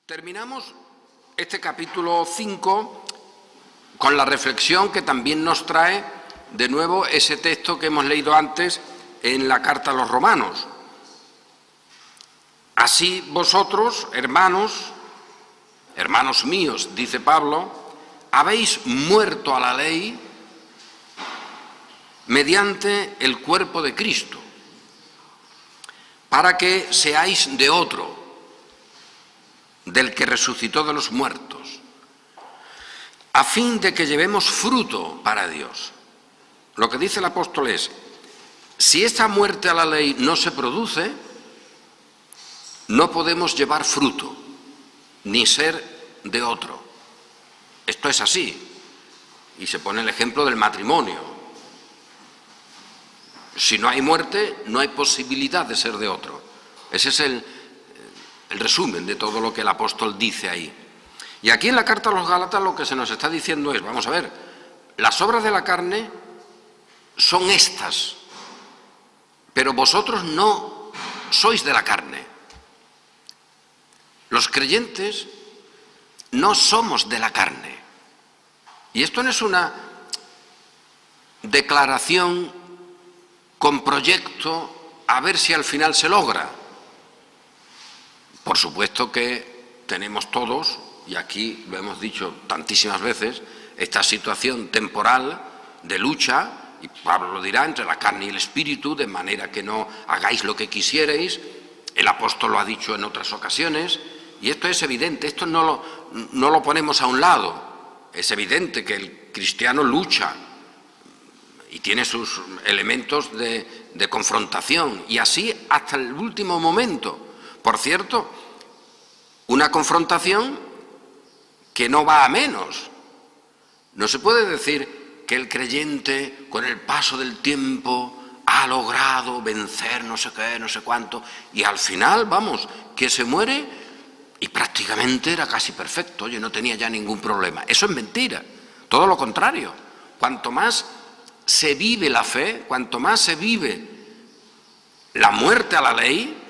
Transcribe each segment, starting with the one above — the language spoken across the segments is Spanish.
Terminamos este capítulo 5 con la reflexión que también nos trae de nuevo ese texto que hemos leído antes en la carta a los romanos. Así vosotros, hermanos míos, dice Pablo, habéis muerto a la ley mediante el cuerpo de Cristo, para que seáis de otro, del que resucitó de los muertos, a fin de que llevemos fruto para Dios. Lo que dice el apóstol es, si esta muerte a la ley no se produce, no podemos llevar fruto, ni ser de otro. Esto es así. Y se pone el ejemplo del matrimonio. Si no hay muerte, no hay posibilidad de ser de otro. Ese es el resumen de todo lo que el apóstol dice ahí. Y aquí en la carta a los Gálatas lo que se nos está diciendo es, vamos a ver, las obras de la carne son estas, pero vosotros no sois de la carne. Los creyentes no somos de la carne. Y esto no es una declaración con proyecto a ver si al final se logra. Por supuesto que tenemos todos, y aquí lo hemos dicho tantísimas veces, esta situación temporal de lucha, y Pablo lo dirá, entre la carne y el espíritu, de manera que no hagáis lo que quisierais. El apóstol lo ha dicho en otras ocasiones, y esto es evidente, esto no lo ponemos a un lado. Es evidente que el cristiano lucha y tiene sus elementos de confrontación, y así hasta el último momento. Por cierto, una confrontación que no va a menos. No se puede decir que el creyente, con el paso del tiempo, ha logrado vencer no sé qué, no sé cuánto, y al final, vamos, que se muere y prácticamente era casi perfecto, oye, no tenía ya ningún problema. Eso es mentira, todo lo contrario. Cuanto más se vive la fe, cuanto más se vive la muerte a la ley,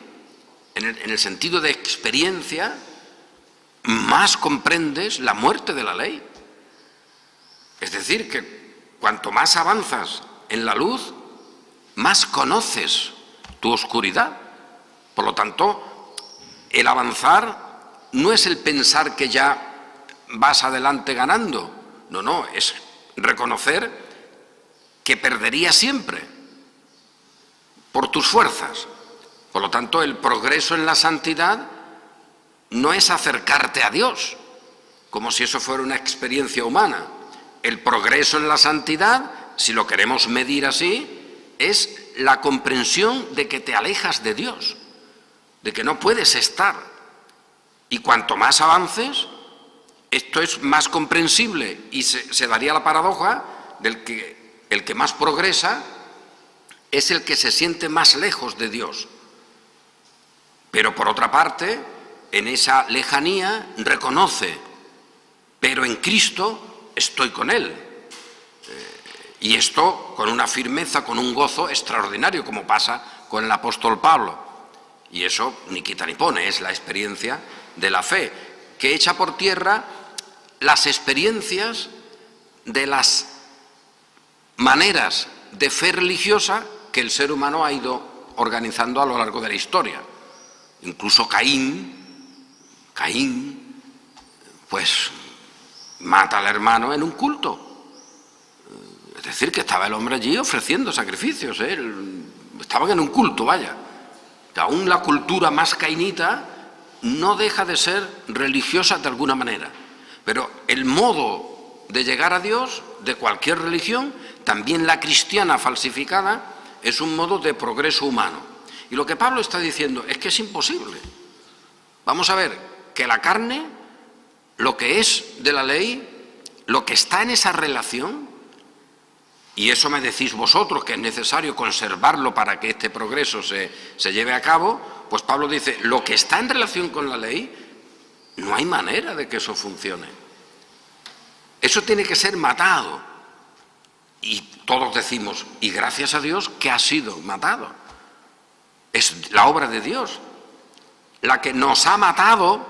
en el sentido de experiencia, más comprendes la muerte de la ley. Es decir, que cuanto más avanzas en la luz, más conoces tu oscuridad. Por lo tanto, el avanzar no es el pensar que ya vas adelante ganando. No, es reconocer que perderías siempre por tus fuerzas. Por lo tanto, el progreso en la santidad no es acercarte a Dios, como si eso fuera una experiencia humana. El progreso en la santidad, si lo queremos medir así, es la comprensión de que te alejas de Dios, de que no puedes estar. Y cuanto más avances, esto es más comprensible, y se daría la paradoja del que el que más progresa es el que se siente más lejos de Dios. Pero por otra parte, en esa lejanía reconoce, pero en Cristo estoy con Él. Y esto con una firmeza, con un gozo extraordinario, como pasa con el apóstol Pablo. Y eso ni quita ni pone, es la experiencia de la fe, que echa por tierra las experiencias de las maneras de fe religiosa que el ser humano ha ido organizando a lo largo de la historia. Incluso Caín, pues mata al hermano en un culto. Es decir, que estaba el hombre allí ofreciendo sacrificios, estaban en un culto, vaya. Que aún la cultura más cainita no deja de ser religiosa de alguna manera. Pero el modo de llegar a Dios, de cualquier religión, también la cristiana falsificada, es un modo de progreso humano. Y lo que Pablo está diciendo es que es imposible. Vamos a ver, que la carne, lo que es de la ley, lo que está en esa relación, y eso me decís vosotros que es necesario conservarlo para que este progreso se lleve a cabo, pues Pablo dice, lo que está en relación con la ley, no hay manera de que eso funcione. Eso tiene que ser matado. Y todos decimos, y gracias a Dios que ha sido matado. Es la obra de Dios la que nos ha matado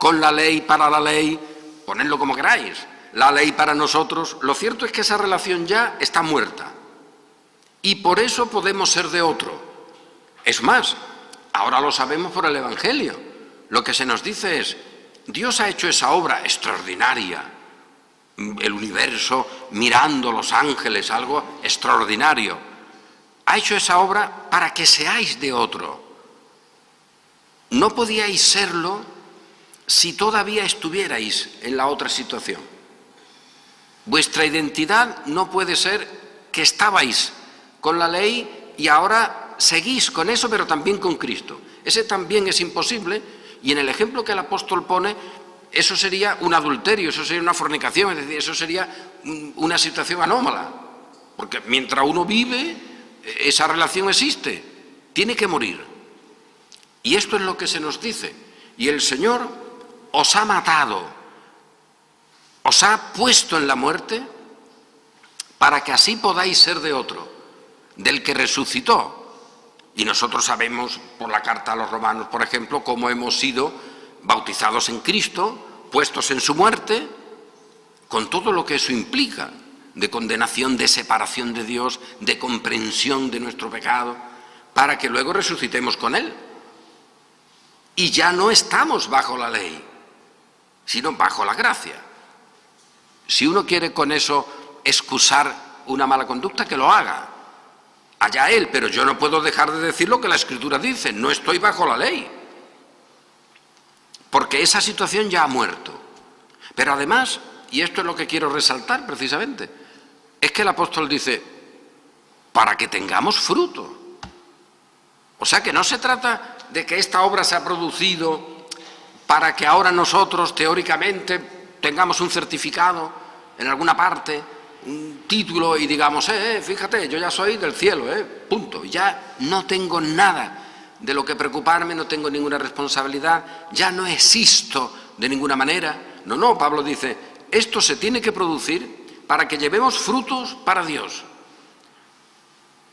con la ley, para la ley, ponedlo como queráis, la ley para nosotros. Lo cierto es que esa relación ya está muerta y por eso podemos ser de otro. Es más, ahora lo sabemos por el Evangelio. Lo que se nos dice es, Dios ha hecho esa obra extraordinaria, el universo mirando los ángeles, algo extraordinario. Ha hecho esa obra para que seáis de otro. No podíais serlo si todavía estuvierais en la otra situación. Vuestra identidad no puede ser que estabais con la ley y ahora seguís con eso, pero también con Cristo. Ese también es imposible, y en el ejemplo que el apóstol pone, eso sería un adulterio, eso sería una fornicación, es decir, eso sería una situación anómala. Porque mientras uno vive, esa relación existe, tiene que morir. Y esto es lo que se nos dice. Y el Señor os ha matado, os ha puesto en la muerte para que así podáis ser de otro, del que resucitó. Y nosotros sabemos, por la carta a los romanos, por ejemplo, cómo hemos sido bautizados en Cristo, puestos en su muerte, con todo lo que eso implica, de condenación, de separación de Dios, de comprensión de nuestro pecado, para que luego resucitemos con Él. Y ya no estamos bajo la ley, sino bajo la gracia. Si uno quiere con eso excusar una mala conducta, que lo haga. Allá él, pero yo no puedo dejar de decir lo que la Escritura dice, no estoy bajo la ley. Porque esa situación ya ha muerto. Pero además, y esto es lo que quiero resaltar precisamente, es que el apóstol dice, para que tengamos fruto. O sea que no se trata de que esta obra se ha producido para que ahora nosotros teóricamente tengamos un certificado en alguna parte, un título y digamos, fíjate, yo ya soy del cielo, punto. Ya no tengo nada de lo que preocuparme, no tengo ninguna responsabilidad, ya no existo de ninguna manera. No, Pablo dice, esto se tiene que producir para que llevemos frutos para Dios.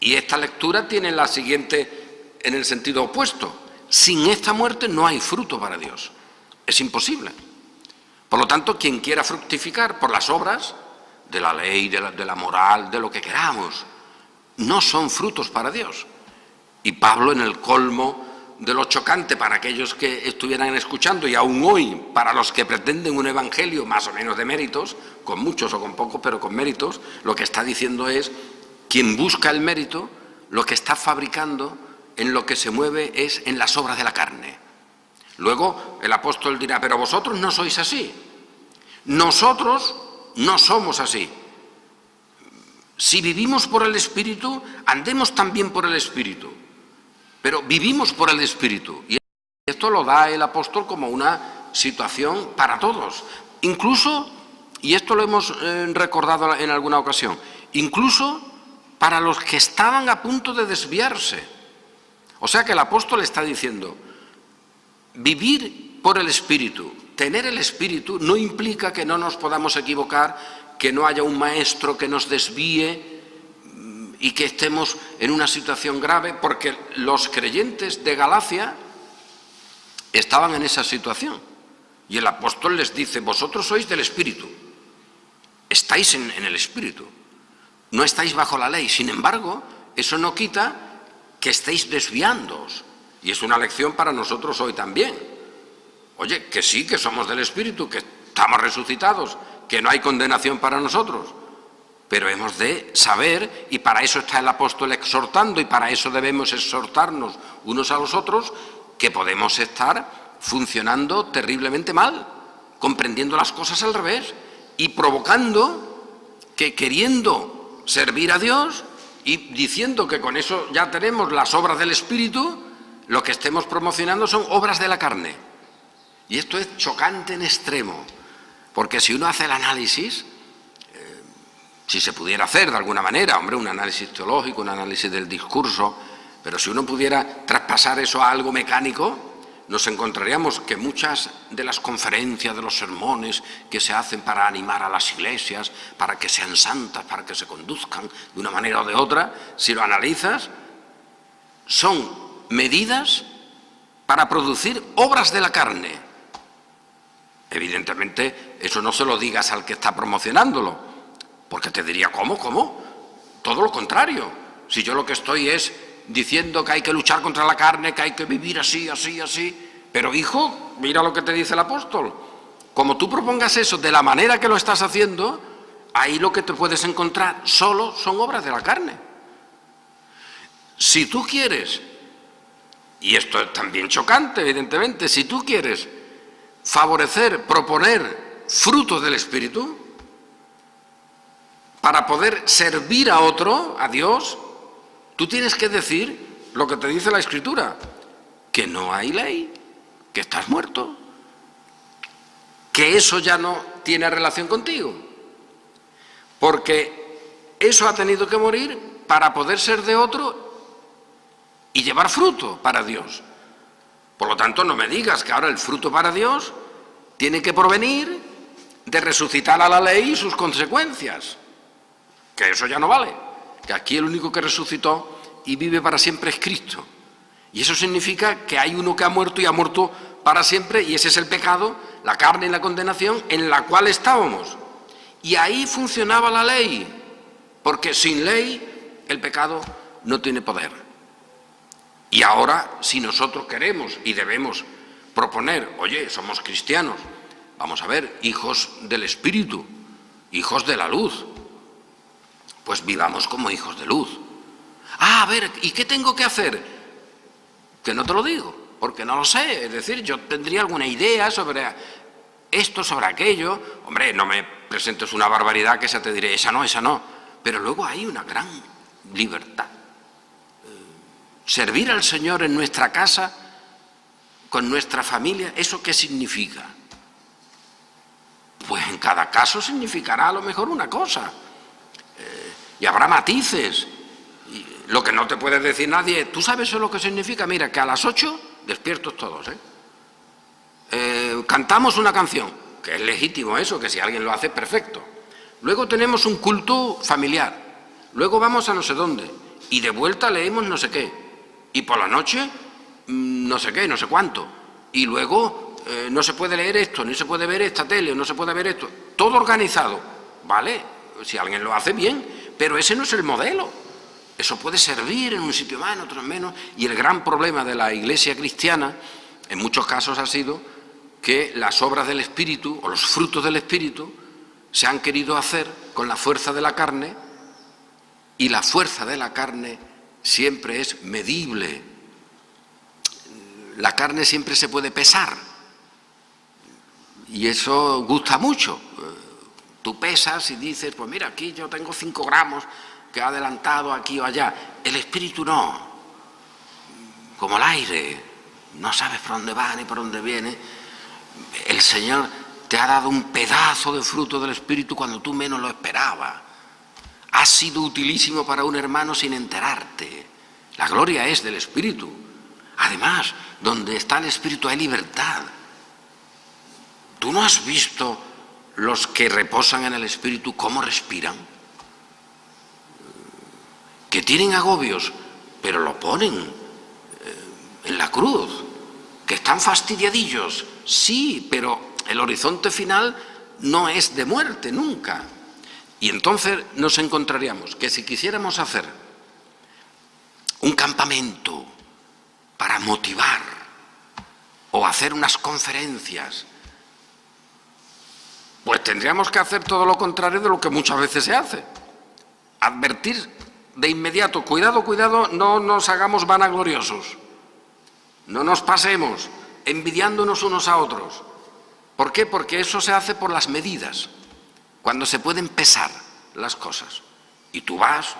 Y esta lectura tiene la siguiente en el sentido opuesto. Sin esta muerte no hay fruto para Dios. Es imposible. Por lo tanto, quien quiera fructificar por las obras de la ley, de la moral, de lo que queramos, no son frutos para Dios. Y Pablo, en el colmo de lo chocante para aquellos que estuvieran escuchando, y aún hoy para los que pretenden un evangelio más o menos de méritos, con muchos o con pocos, pero con méritos, lo que está diciendo es, quien busca el mérito, lo que está fabricando, en lo que se mueve es en las obras de la carne. Luego el apóstol dirá, pero vosotros no sois así. Nosotros no somos así. Si vivimos por el Espíritu, andemos también por el Espíritu. Pero vivimos por el Espíritu. Y esto lo da el apóstol como una situación para todos. Incluso, y esto lo hemos recordado en alguna ocasión, incluso para los que estaban a punto de desviarse. O sea que el apóstol está diciendo, vivir por el Espíritu, tener el Espíritu, no implica que no nos podamos equivocar, que no haya un maestro que nos desvíe y que estemos en una situación grave, porque los creyentes de Galacia estaban en esa situación. Y el apóstol les dice, vosotros sois del Espíritu, estáis en el Espíritu, no estáis bajo la ley. Sin embargo, eso no quita que estéis desviándoos. Y es una lección para nosotros hoy también. Oye, que sí, que somos del Espíritu, que estamos resucitados, que no hay condenación para nosotros. Pero hemos de saber, y para eso está el apóstol exhortando, y para eso debemos exhortarnos unos a los otros, que podemos estar funcionando terriblemente mal, comprendiendo las cosas al revés, y provocando que queriendo servir a Dios, y diciendo que con eso ya tenemos las obras del Espíritu, lo que estemos promocionando son obras de la carne. Y esto es chocante en extremo, porque si uno hace el análisis, si se pudiera hacer de alguna manera, hombre, un análisis teológico, un análisis del discurso, pero si uno pudiera traspasar eso a algo mecánico, nos encontraríamos que muchas de las conferencias, de los sermones que se hacen para animar a las iglesias, para que sean santas, para que se conduzcan de una manera o de otra, si lo analizas, son medidas para producir obras de la carne. Evidentemente, eso no se lo digas al que está promocionándolo, porque te diría, ¿cómo? Todo lo contrario. Si yo lo que estoy es diciendo que hay que luchar contra la carne, que hay que vivir así, pero hijo, mira lo que te dice el apóstol. Como tú propongas eso de la manera que lo estás haciendo, ahí lo que te puedes encontrar solo son obras de la carne. Si tú quieres, y esto es también chocante, evidentemente, si tú quieres favorecer, proponer frutos del Espíritu, para poder servir a otro, a Dios, tú tienes que decir lo que te dice la Escritura, que no hay ley, que estás muerto, que eso ya no tiene relación contigo, porque eso ha tenido que morir para poder ser de otro y llevar fruto para Dios. Por lo tanto, no me digas que ahora el fruto para Dios tiene que provenir de resucitar a la ley y sus consecuencias, que eso ya no vale, que aquí el único que resucitó y vive para siempre es Cristo. Y eso significa que hay uno que ha muerto y ha muerto para siempre, y ese es el pecado, la carne y la condenación en la cual estábamos. Y ahí funcionaba la ley, porque sin ley el pecado no tiene poder. Y ahora, si nosotros queremos y debemos proponer, oye, somos cristianos, vamos a ver, hijos del Espíritu, hijos de la luz, pues vivamos como hijos de luz. A ver, ¿y qué tengo que hacer? Que no te lo digo, porque no lo sé. Es decir, yo tendría alguna idea sobre esto, sobre aquello. Hombre, no me presentes una barbaridad que esa te diré, esa no. Pero luego hay una gran libertad. Servir al Señor en nuestra casa, con nuestra familia, ¿eso qué significa? Pues en cada caso significará a lo mejor una cosa. Y habrá matices. Y lo que no te puede decir nadie, ¿tú sabes eso lo que significa? Mira, que a las 8, despiertos todos, cantamos una canción, que es legítimo eso, que si alguien lo hace, perfecto. Luego tenemos un culto familiar. Luego vamos a no sé dónde. Y de vuelta leemos no sé qué. Y por la noche, no sé qué, no sé cuánto. Y luego no se puede leer esto, ni se puede ver esta tele, no se puede ver esto. Todo organizado. ¿Vale? Si alguien lo hace bien, pero ese no es el modelo. Eso puede servir en un sitio más, en otro menos. Y el gran problema de la Iglesia cristiana, en muchos casos, ha sido que las obras del Espíritu, o los frutos del Espíritu, se han querido hacer con la fuerza de la carne, y la fuerza de la carne siempre es medible. La carne siempre se puede pesar, y eso gusta mucho. Tú pesas y dices, pues mira, aquí yo tengo 5 gramos que ha adelantado aquí o allá. El Espíritu no, como el aire, no sabes por dónde va ni por dónde viene. El Señor te ha dado un pedazo de fruto del Espíritu cuando tú menos lo esperabas. Has sido utilísimo para un hermano sin enterarte. La gloria es del Espíritu. Además, donde está el Espíritu hay libertad. ¿Tú no has visto los que reposan en el Espíritu cómo respiran? Que tienen agobios, pero lo ponen en la cruz. Que están fastidiadillos, sí, pero el horizonte final no es de muerte nunca. Y entonces nos encontraríamos que si quisiéramos hacer un campamento para motivar o hacer unas conferencias, pues tendríamos que hacer todo lo contrario de lo que muchas veces se hace. Advertir de inmediato, cuidado, no nos hagamos vanagloriosos, no nos pasemos envidiándonos unos a otros. ¿Por qué? Porque eso se hace por las medidas, cuando se pueden pesar las cosas. Y tú vas,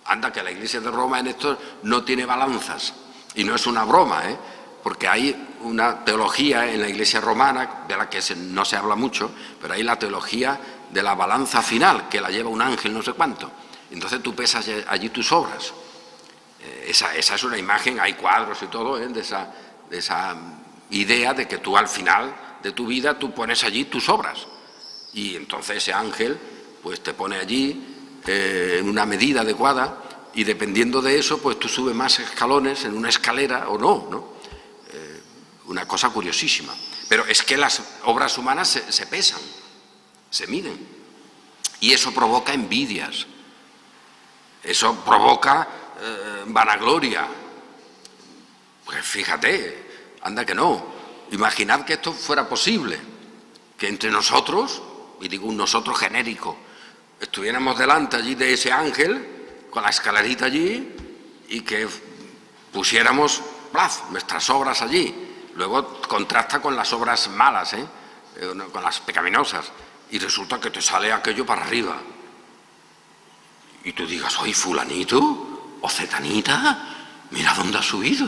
anda que la Iglesia de Roma en esto no tiene balanzas, y no es una broma, porque hay una teología en la Iglesia romana, de la que no se habla mucho, pero hay la teología de la balanza final, que la lleva un ángel no sé cuánto. Entonces tú pesas allí tus obras. Esa es una imagen, hay cuadros y todo, de esa idea de que tú al final de tu vida tú pones allí tus obras. Y entonces ese ángel pues te pone allí en una medida adecuada, y dependiendo de eso pues tú subes más escalones en una escalera o no. Una cosa curiosísima. Pero es que las obras humanas se pesan, se miden. Y eso provoca envidias, eso provoca vanagloria. Pues fíjate, anda que no. Imaginad que esto fuera posible, que entre nosotros, y digo un nosotros genérico, estuviéramos delante allí de ese ángel, con la escalerita allí, y que pusiéramos nuestras obras allí. Luego contrasta con las obras malas, con las pecaminosas, y resulta que te sale aquello para arriba. Y tú digas, oye, fulanito o zetanita, mira dónde ha subido,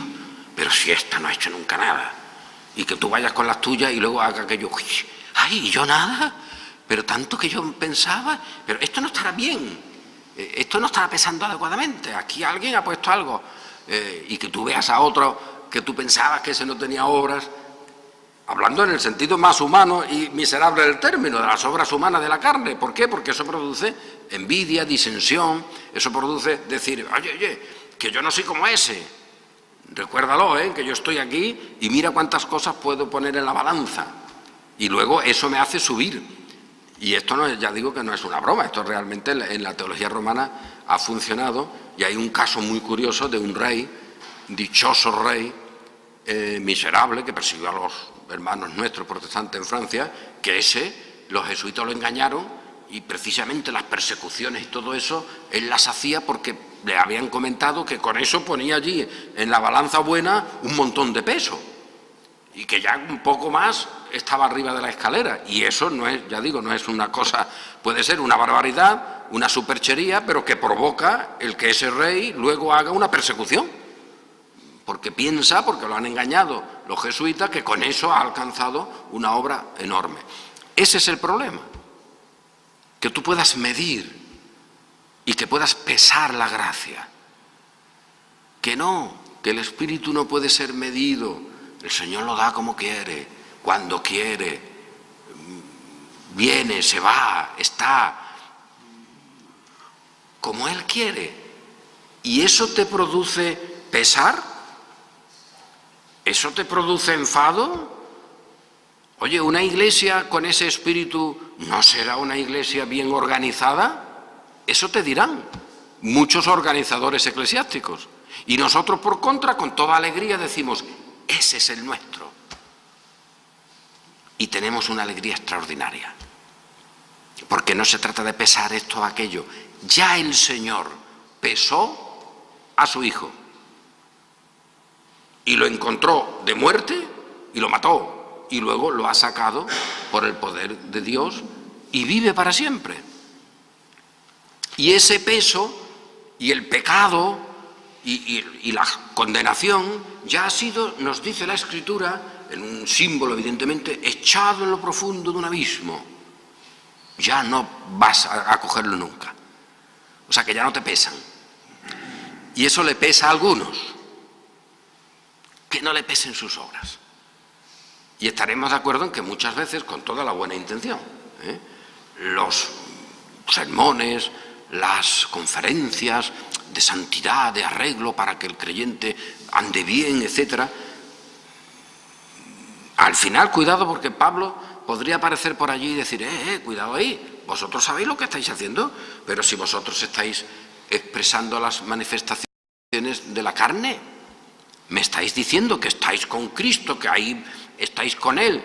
pero si esta no ha hecho nunca nada. Y que tú vayas con las tuyas y luego haga aquello, ay, ¿y yo nada? Pero tanto que yo pensaba, pero esto no estará bien, esto no estará pesando adecuadamente, aquí alguien ha puesto algo, y que tú veas a otro que tú pensabas que ese no tenía obras, hablando en el sentido más humano y miserable del término, de las obras humanas de la carne. ¿Por qué? Porque eso produce envidia, disensión, eso produce decir, oye, que yo no soy como ese. Recuérdalo, que yo estoy aquí y mira cuántas cosas puedo poner en la balanza. Y luego eso me hace subir. Y esto no, ya digo que no es una broma, esto realmente en la teología romana ha funcionado. Y hay un caso muy curioso de un rey, dichoso rey, miserable, que persiguió a los hermanos nuestros protestantes en Francia, que los jesuitas lo engañaron y precisamente las persecuciones y todo eso él las hacía porque le habían comentado que con eso ponía allí en la balanza buena un montón de peso y que ya un poco más estaba arriba de la escalera. Y eso no es, ya digo, no es una cosa, puede ser una barbaridad, una superchería, pero que provoca el que ese rey luego haga una persecución. Porque piensa, porque lo han engañado los jesuitas, que con eso ha alcanzado una obra enorme. Ese es el problema, que tú puedas medir y que puedas pesar la gracia. Que no, que el Espíritu no puede ser medido, el Señor lo da como quiere, cuando quiere, viene, se va, está, como Él quiere. Y eso te produce pesar. ¿Eso te produce enfado? Oye, ¿una iglesia con ese espíritu no será una iglesia bien organizada? Eso te dirán muchos organizadores eclesiásticos. Y nosotros, por contra, con toda alegría decimos, ese es el nuestro. Y tenemos una alegría extraordinaria. Porque no se trata de pesar esto o aquello. Ya el Señor pesó a su Hijo. Y lo encontró de muerte y lo mató. Y luego lo ha sacado por el poder de Dios y vive para siempre. Y ese peso y el pecado y la condenación ya ha sido, nos dice la Escritura, en un símbolo evidentemente, echado en lo profundo de un abismo. Ya no vas a cogerlo nunca. O sea que ya no te pesan. Y eso le pesa a algunos. Que no le pesen sus obras. Y estaremos de acuerdo en que muchas veces, con toda la buena intención, los sermones, las conferencias de santidad, de arreglo para que el creyente ande bien, etc. Al final, cuidado, porque Pablo podría aparecer por allí y decir, cuidado ahí, vosotros sabéis lo que estáis haciendo, pero si vosotros estáis expresando las manifestaciones de la carne, me estáis diciendo que estáis con Cristo, que ahí estáis con Él.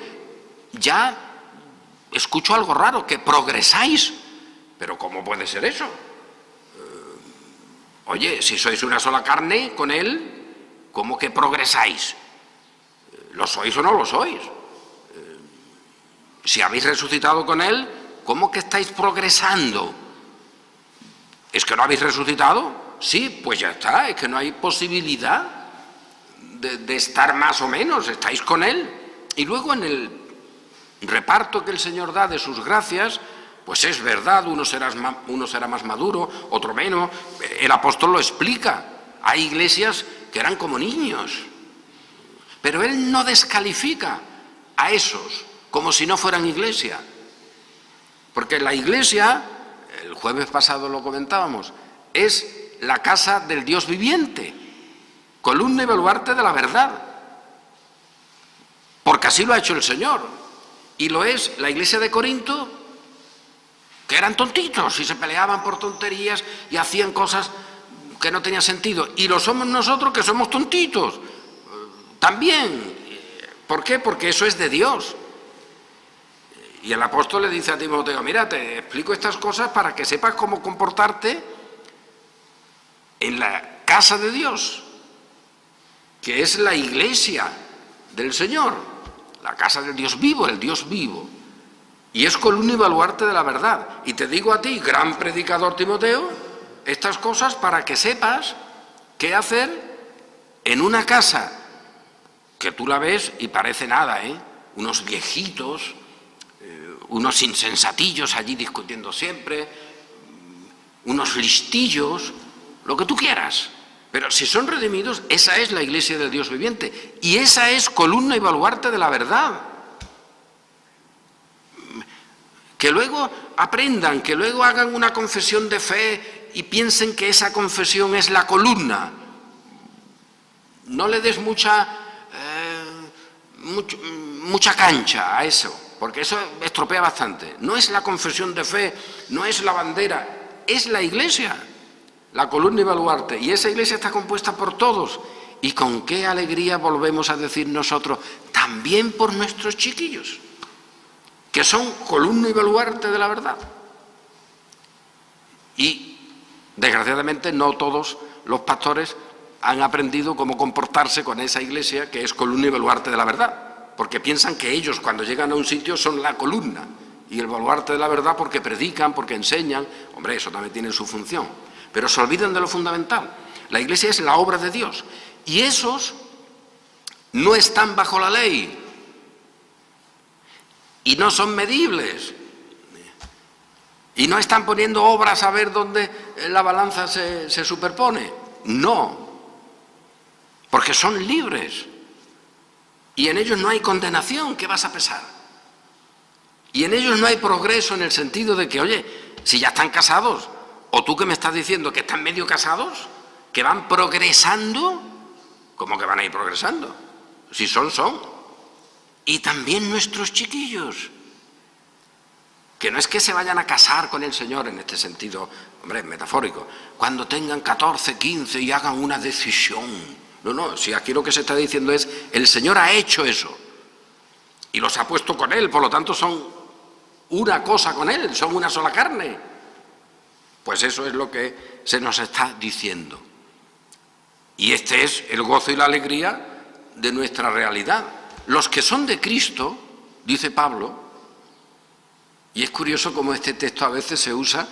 Ya escucho algo raro, que progresáis. Pero ¿cómo puede ser eso? Oye, si sois una sola carne con Él, ¿cómo que progresáis? ¿Lo sois o no lo sois? Si habéis resucitado con Él, ¿cómo que estáis progresando? ¿Es que no habéis resucitado? Sí, pues ya está, es que no hay posibilidad de estar más o menos, estáis con Él. Y luego en el reparto que el Señor da de sus gracias, pues es verdad, uno será más maduro, otro menos. El apóstol lo explica. Hay iglesias que eran como niños, pero él no descalifica a esos como si no fueran iglesia. Porque la iglesia, el jueves pasado lo comentábamos, es la casa del Dios viviente, columna y baluarte de la verdad. porque así lo ha hecho el Señor. Y lo es la iglesia de Corinto, que eran tontitos y se peleaban por tonterías y hacían cosas que no tenían sentido. Y lo somos nosotros, que somos tontitos también. ¿Por qué? Porque eso es de Dios. Y el apóstol le dice a Timoteo, mira, te explico estas cosas para que sepas cómo comportarte en la casa de Dios, que es la iglesia del Señor, la casa del Dios vivo, el Dios vivo. Y es columna y baluarte de la verdad. Y te digo a ti, gran predicador Timoteo, estas cosas para que sepas qué hacer en una casa que tú la ves y parece nada, unos viejitos, unos insensatillos allí discutiendo siempre, unos listillos, lo que tú quieras. Pero si son redimidos, esa es la iglesia del Dios viviente. Y esa es columna y baluarte de la verdad. Que luego aprendan, que luego hagan una confesión de fe y piensen que esa confesión es la columna. No le des mucha cancha a eso, porque eso estropea bastante. No es la confesión de fe, no es la bandera, es la iglesia, la columna y baluarte. Y esa iglesia está compuesta por todos. Y con qué alegría volvemos a decir nosotros, también por nuestros chiquillos, que son columna y baluarte de la verdad. Y, desgraciadamente, no todos los pastores han aprendido cómo comportarse con esa iglesia que es columna y baluarte de la verdad, porque piensan que ellos, cuando llegan a un sitio, son la columna y el baluarte de la verdad porque predican, porque enseñan. Hombre, eso también tiene su función, pero se olvidan de lo fundamental. La iglesia es la obra de Dios, y esos no están bajo la ley, y no son medibles, y no están poniendo obras a ver dónde la balanza se superpone. No, porque son libres, y en ellos no hay condenación. ¿Qué vas a pesar? Y en ellos no hay progreso en el sentido de que, oye, si ya están casados, o tú que me estás diciendo que están medio casados, que van progresando, ¿cómo que van a ir progresando? Si son. Y también nuestros chiquillos, que no es que se vayan a casar con el Señor en este sentido, hombre, metafórico, cuando tengan 14, 15 y hagan una decisión. No, si aquí lo que se está diciendo es, el Señor ha hecho eso y los ha puesto con Él, por lo tanto son una cosa con Él, son una sola carne. Pues eso es lo que se nos está diciendo. Y este es el gozo y la alegría de nuestra realidad. Los que son de Cristo, dice Pablo, y es curioso cómo este texto a veces se usa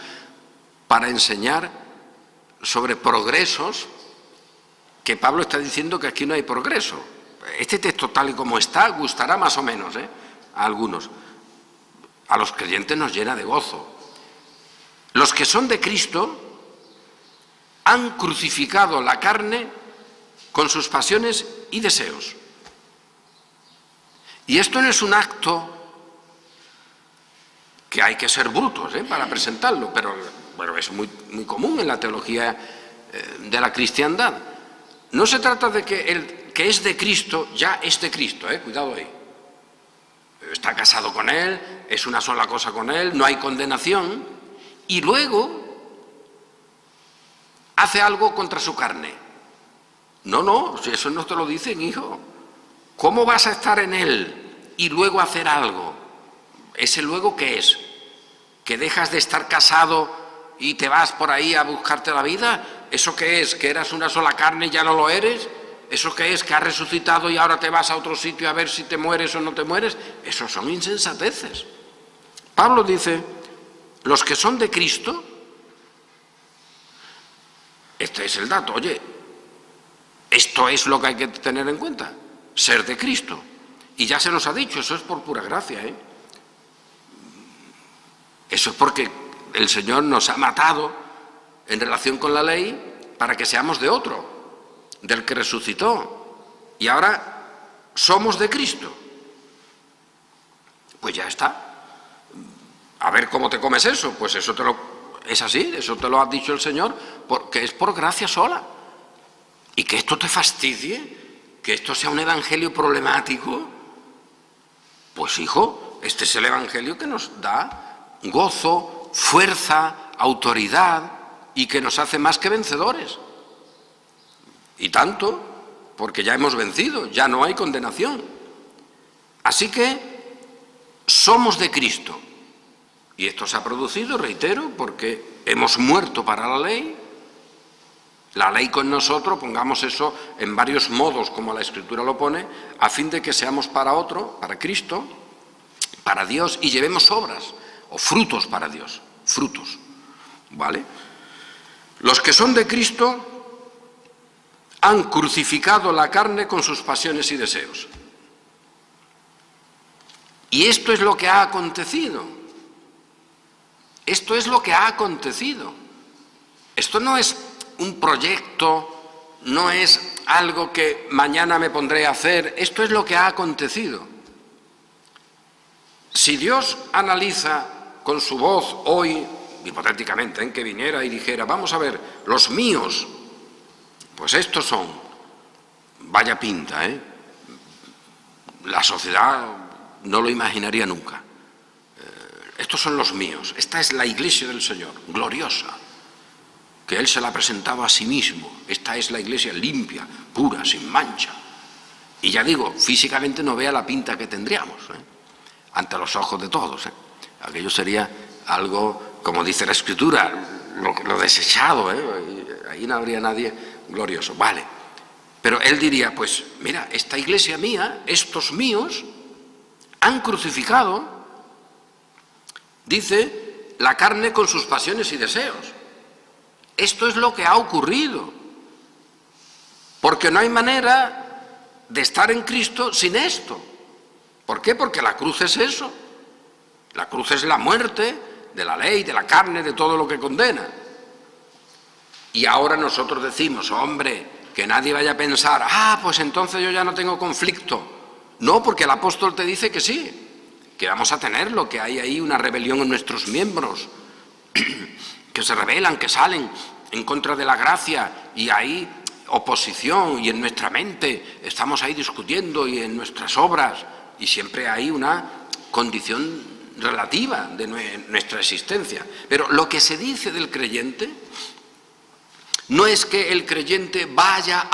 para enseñar sobre progresos, que Pablo está diciendo que aquí no hay progreso. Este texto tal y como está gustará más o menos a algunos. A los creyentes nos llena de gozo. Los que son de Cristo han crucificado la carne con sus pasiones y deseos. Y esto no es un acto que hay que ser brutos para presentarlo, pero bueno, es muy común en la teología de la cristiandad. No se trata de que el que es de Cristo ya es de Cristo, cuidado ahí. Está casado con Él, es una sola cosa con Él, no hay condenación, y luego hace algo contra su carne. No, si eso no te lo dicen, hijo. ¿Cómo vas a estar en Él y luego hacer algo? ¿Ese luego qué es? ¿Que dejas de estar casado y te vas por ahí a buscarte la vida? ¿Eso qué es? ¿Que eras una sola carne y ya no lo eres? ¿Eso qué es? ¿Que has resucitado y ahora te vas a otro sitio a ver si te mueres o no te mueres? Eso son insensateces. Pablo dice, los que son de Cristo, este es el dato, oye, esto es lo que hay que tener en cuenta, ser de Cristo. Y ya se nos ha dicho, eso es por pura gracia, Eso es porque el Señor nos ha matado en relación con la ley para que seamos de otro, del que resucitó. Y ahora somos de Cristo. Pues ya está. A ver cómo te comes eso. Pues eso es así, eso te lo ha dicho el Señor, porque es por gracia sola. Y que esto te fastidie, que esto sea un evangelio problemático, Pues hijo, este es el Evangelio que nos da gozo, fuerza, autoridad y que nos hace más que vencedores. Y tanto, porque ya hemos vencido, ya no hay condenación. Así que somos de Cristo. Y esto se ha producido, reitero, porque hemos muerto para la ley. La ley con nosotros, pongamos eso en varios modos, como la Escritura lo pone, a fin de que seamos para otro, para Cristo, para Dios, y llevemos obras o frutos para Dios, frutos, ¿vale? Los que son de Cristo han crucificado la carne con sus pasiones y deseos. Y esto es lo que ha acontecido. Esto es lo que ha acontecido. Esto no es un proyecto, no es algo que mañana me pondré a hacer, esto es lo que ha acontecido. Si Dios analiza con su voz hoy, hipotéticamente, en que viniera y dijera, vamos a ver, los míos, pues estos son, vaya pinta, ¿eh? La sociedad no lo imaginaría nunca. Estos son los míos, esta es la iglesia del Señor, gloriosa, que Él se la presentaba a sí mismo. Esta es la iglesia limpia, pura, sin mancha. Y ya digo, físicamente no vea la pinta que tendríamos, ante los ojos de todos. Aquello sería algo, como dice la Escritura, lo desechado, ahí no habría nadie glorioso. Vale, pero Él diría, pues mira, esta iglesia mía, estos míos, han crucificado, dice, la carne con sus pasiones y deseos. Esto es lo que ha ocurrido, porque no hay manera de estar en Cristo sin esto. ¿Por qué? Porque la cruz es eso. La cruz es la muerte de la ley, de la carne, de todo lo que condena. Y ahora nosotros decimos, hombre, que nadie vaya a pensar, pues entonces yo ya no tengo conflicto. No, porque el apóstol te dice que sí, que vamos a tenerlo, que hay ahí una rebelión en nuestros miembros, que se rebelan, que salen en contra de la gracia, y hay oposición, y en nuestra mente estamos ahí discutiendo, y en nuestras obras, y siempre hay una condición relativa de nuestra existencia. Pero lo que se dice del creyente no es que el creyente vaya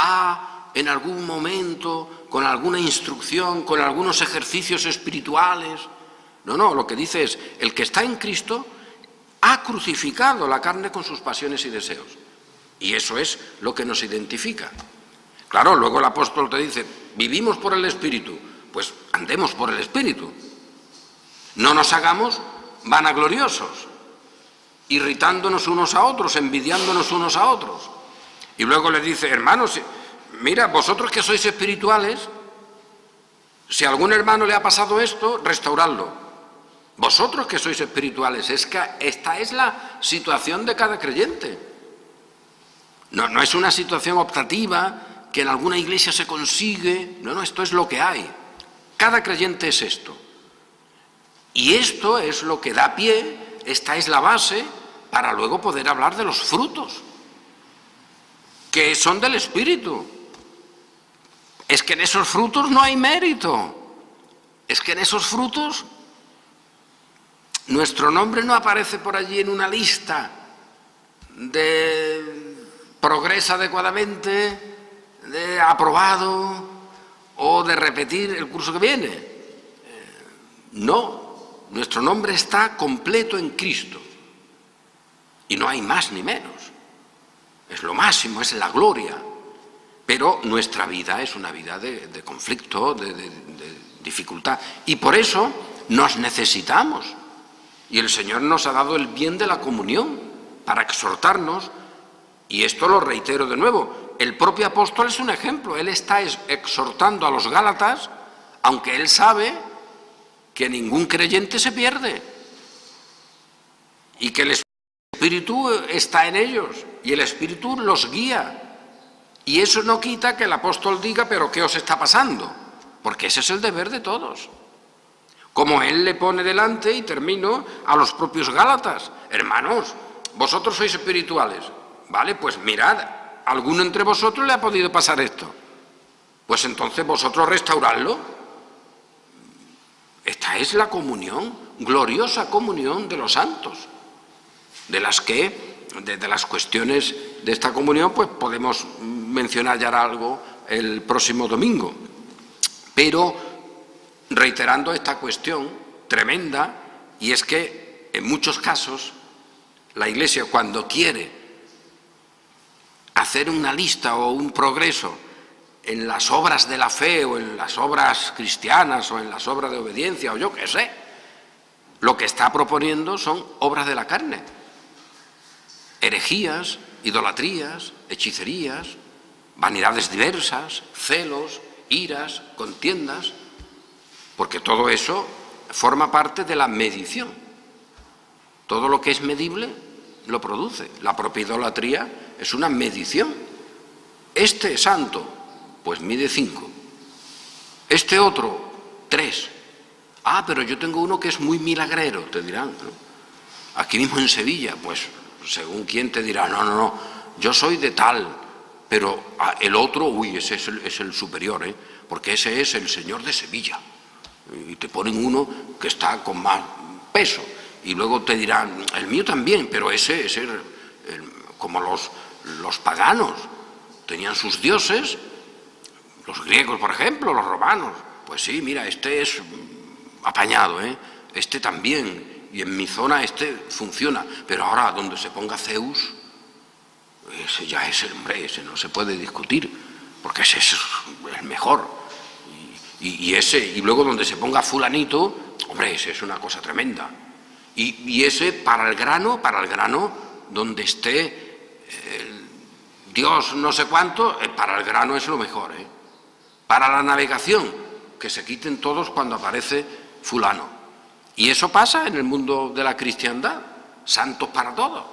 en algún momento, con alguna instrucción, con algunos ejercicios espirituales. No, lo que dice es, el que está en Cristo ha crucificado la carne con sus pasiones y deseos. Y eso es lo que nos identifica. Claro, luego el apóstol te dice, vivimos por el Espíritu, pues andemos por el Espíritu. No nos hagamos vanagloriosos, irritándonos unos a otros, envidiándonos unos a otros. Y luego le dice, hermanos, mira, vosotros que sois espirituales, si a algún hermano le ha pasado esto, restauradlo. Vosotros que sois espirituales, es que esta es la situación de cada creyente. No es una situación optativa que en alguna iglesia se consigue. No, esto es lo que hay. Cada creyente es esto. Y esto es lo que da pie, esta es la base para luego poder hablar de los frutos, que son del Espíritu. Es que en esos frutos no hay mérito. Es que en esos frutos nuestro nombre no aparece por allí en una lista de progresa adecuadamente, de aprobado o de repetir el curso que viene. No, nuestro nombre está completo en Cristo y no hay más ni menos. Es lo máximo, es la gloria. Pero nuestra vida es una vida de conflicto, de dificultad. Y por eso nos necesitamos. Y el Señor nos ha dado el bien de la comunión para exhortarnos. Y esto lo reitero de nuevo. El propio apóstol es un ejemplo. Él está exhortando a los gálatas, aunque él sabe que ningún creyente se pierde. Y que el Espíritu está en ellos. Y el Espíritu los guía. Y eso no quita que el apóstol diga, pero ¿qué os está pasando? Porque ese es el deber de todos. Como él le pone delante, y termino, a los propios gálatas. Hermanos, vosotros sois espirituales. Vale, pues mirad, ¿alguno entre vosotros le ha podido pasar esto? Pues entonces vosotros restauradlo. Esta es la comunión, gloriosa comunión de los santos, de las cuestiones de esta comunión, pues podemos mencionar ya algo el próximo domingo. Pero reiterando esta cuestión tremenda, y es que en muchos casos la Iglesia, cuando quiere hacer una lista o un progreso en las obras de la fe o en las obras cristianas o en las obras de obediencia o yo qué sé, lo que está proponiendo son obras de la carne, herejías, idolatrías, hechicerías, vanidades diversas, celos, iras, contiendas, porque todo eso forma parte de la medición. Todo lo que es medible lo produce. La propia idolatría es una medición. Este santo, pues mide 5. Este otro, 3. Ah, pero yo tengo uno que es muy milagrero, te dirán, ¿no? Aquí mismo en Sevilla, pues según quién te dirá, no, yo soy de tal, pero el otro, uy, ese es el superior, porque ese es el señor de Sevilla. Y te ponen uno que está con más peso. Y luego te dirán, el mío también, pero ese es como los paganos. Tenían sus dioses, los griegos, por ejemplo, los romanos. Pues sí, mira, este es apañado, este también. Y en mi zona este funciona. Pero ahora, donde se ponga Zeus, ese ya es el hombre, ese no se puede discutir, porque ese es el mejor. Y luego donde se ponga fulanito, hombre, ese es una cosa tremenda. Y ese para el grano, donde esté Dios no sé cuánto, para el grano es lo mejor. Para la navegación, que se quiten todos cuando aparece fulano. Y eso pasa en el mundo de la cristiandad, santos para todo.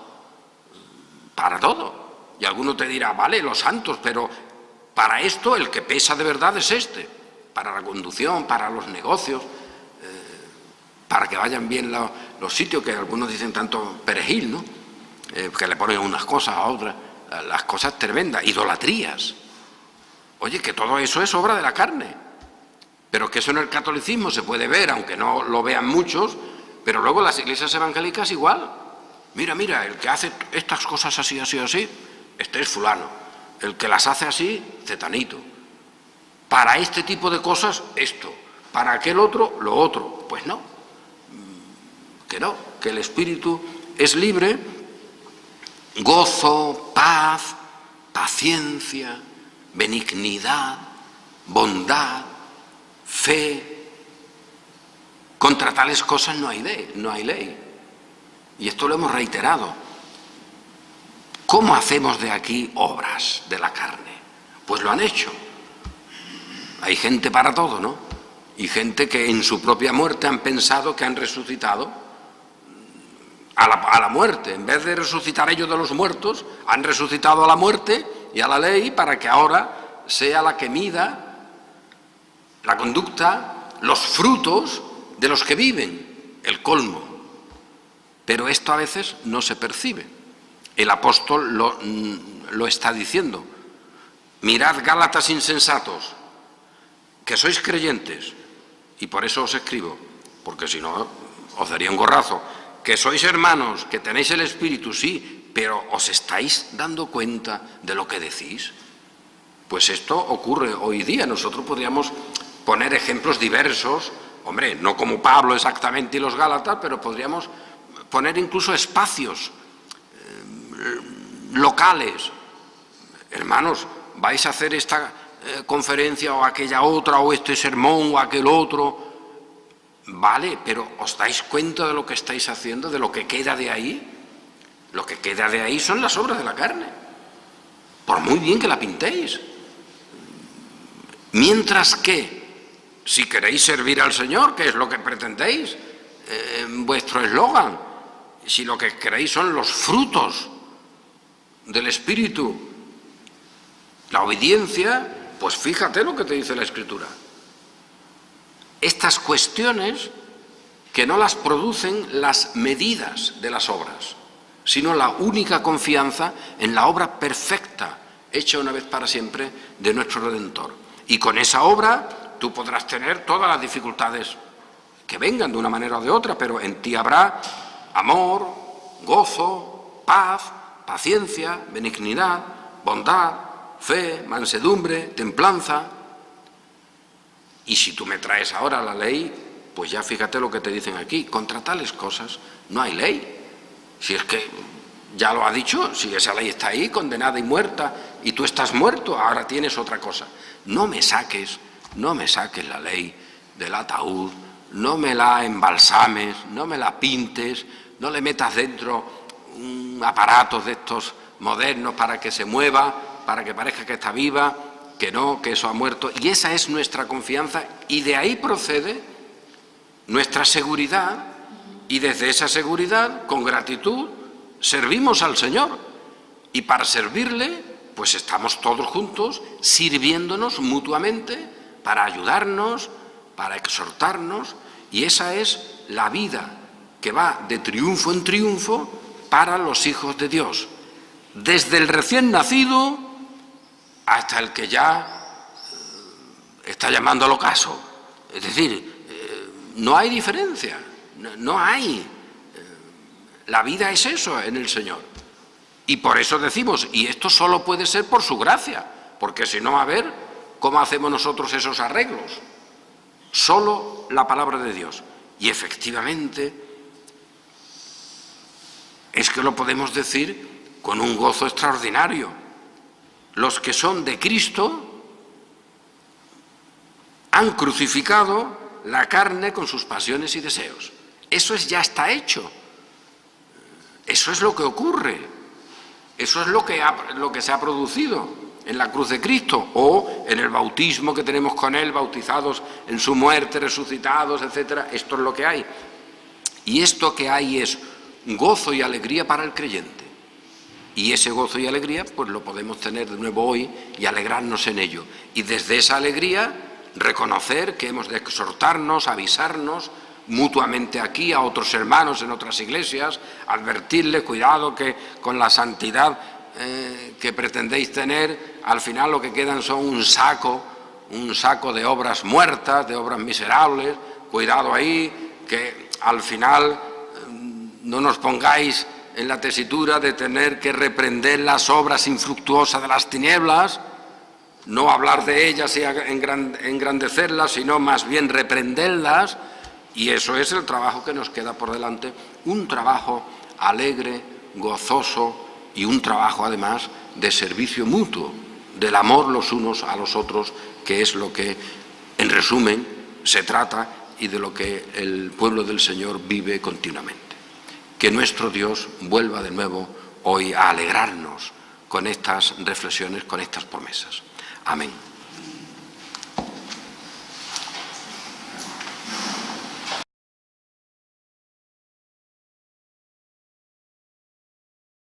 Para todo. Y alguno te dirá, vale, los santos, pero para esto el que pesa de verdad es este. Para la conducción, para los negocios, para que vayan bien los sitios, que algunos dicen tanto perejil, ¿no? Que le ponen unas cosas a otras, las cosas tremendas, idolatrías. Oye, que todo eso es obra de la carne, pero que eso en el catolicismo se puede ver, aunque no lo vean muchos, pero luego las iglesias evangélicas igual. Mira, el que hace estas cosas así, este es fulano. El que las hace así, cetanito. Para este tipo de cosas, esto. Para aquel otro, lo otro. Pues no, que el espíritu es libre, gozo, paz, paciencia, benignidad, bondad, fe. Contra tales cosas no hay ley. Y esto lo hemos reiterado. ¿Cómo hacemos de aquí obras de la carne? Pues lo han hecho. Hay gente para todo, ¿no? Y gente que en su propia muerte han pensado que han resucitado a la muerte. En vez de resucitar ellos de los muertos, han resucitado a la muerte y a la ley para que ahora sea la que mida la conducta, los frutos de los que viven, el colmo. Pero esto a veces no se percibe. El apóstol lo está diciendo. Mirad, Gálatas insensatos, que sois creyentes, y por eso os escribo, porque si no os daría un gorrazo, que sois hermanos, que tenéis el Espíritu, sí, pero ¿os estáis dando cuenta de lo que decís? Pues esto ocurre hoy día. Nosotros podríamos poner ejemplos diversos, hombre, no como Pablo exactamente y los Gálatas, pero podríamos poner incluso espacios locales. Hermanos, vais a hacer esta conferencia o aquella otra, o este sermón o aquel otro, vale, pero ¿os dais cuenta de lo que estáis haciendo, de lo que queda de ahí? Lo que queda de ahí son las obras de la carne, por muy bien que la pintéis. Mientras que, si queréis servir al Señor, que es lo que pretendéis, vuestro eslogan, si lo que queréis son los frutos del Espíritu, la obediencia, pues fíjate lo que te dice la Escritura. Estas cuestiones que no las producen las medidas de las obras, sino la única confianza en la obra perfecta, hecha una vez para siempre, de nuestro Redentor. Y con esa obra tú podrás tener todas las dificultades que vengan de una manera o de otra, pero en ti habrá amor, gozo, paz, paciencia, benignidad, bondad, fe, mansedumbre, templanza. Y si tú me traes ahora la ley, pues ya fíjate lo que te dicen aquí, contra tales cosas no hay ley. Si es que ya lo ha dicho, si esa ley está ahí, condenada y muerta, y tú estás muerto, ahora tienes otra cosa. No me saques la ley del ataúd, no me la embalsames, no me la pintes, no le metas dentro aparatos de estos modernos para que se mueva, para que parezca que está viva, que no, que eso ha muerto. Y esa es nuestra confianza, y de ahí procede nuestra seguridad, y desde esa seguridad, con gratitud, servimos al Señor. Y para servirle, pues estamos todos juntos, sirviéndonos mutuamente, para ayudarnos, para exhortarnos, y esa es la vida que va de triunfo en triunfo para los hijos de Dios, desde el recién nacido hasta el que ya está llamando al ocaso. Es decir, no hay diferencia, no hay. La vida es eso en el Señor. Y por eso decimos, y esto solo puede ser por su gracia, porque si no, a ver, ¿cómo hacemos nosotros esos arreglos? Solo la palabra de Dios. Y efectivamente, es que lo podemos decir con un gozo extraordinario. Los que son de Cristo han crucificado la carne con sus pasiones y deseos. Eso ya está hecho. Eso es lo que ocurre. Eso es lo que se ha producido en la cruz de Cristo, o en el bautismo que tenemos con Él, bautizados en su muerte, resucitados, etc. Esto es lo que hay. Y esto que hay es gozo y alegría para el creyente. Y ese gozo y alegría, pues lo podemos tener de nuevo hoy y alegrarnos en ello. Y desde esa alegría, reconocer que hemos de exhortarnos, avisarnos mutuamente aquí a otros hermanos en otras iglesias, advertirles, cuidado que con la santidad que pretendéis tener, al final lo que quedan son un saco de obras muertas, de obras miserables. Cuidado ahí, que al final no nos pongáis en la tesitura de tener que reprender las obras infructuosas de las tinieblas, no hablar de ellas y engrandecerlas, sino más bien reprenderlas. Y eso es el trabajo que nos queda por delante, un trabajo alegre, gozoso, y un trabajo además de servicio mutuo, del amor los unos a los otros, que es lo que, en resumen, se trata y de lo que el pueblo del Señor vive continuamente. Que nuestro Dios vuelva de nuevo hoy a alegrarnos con estas reflexiones, con estas promesas. Amén.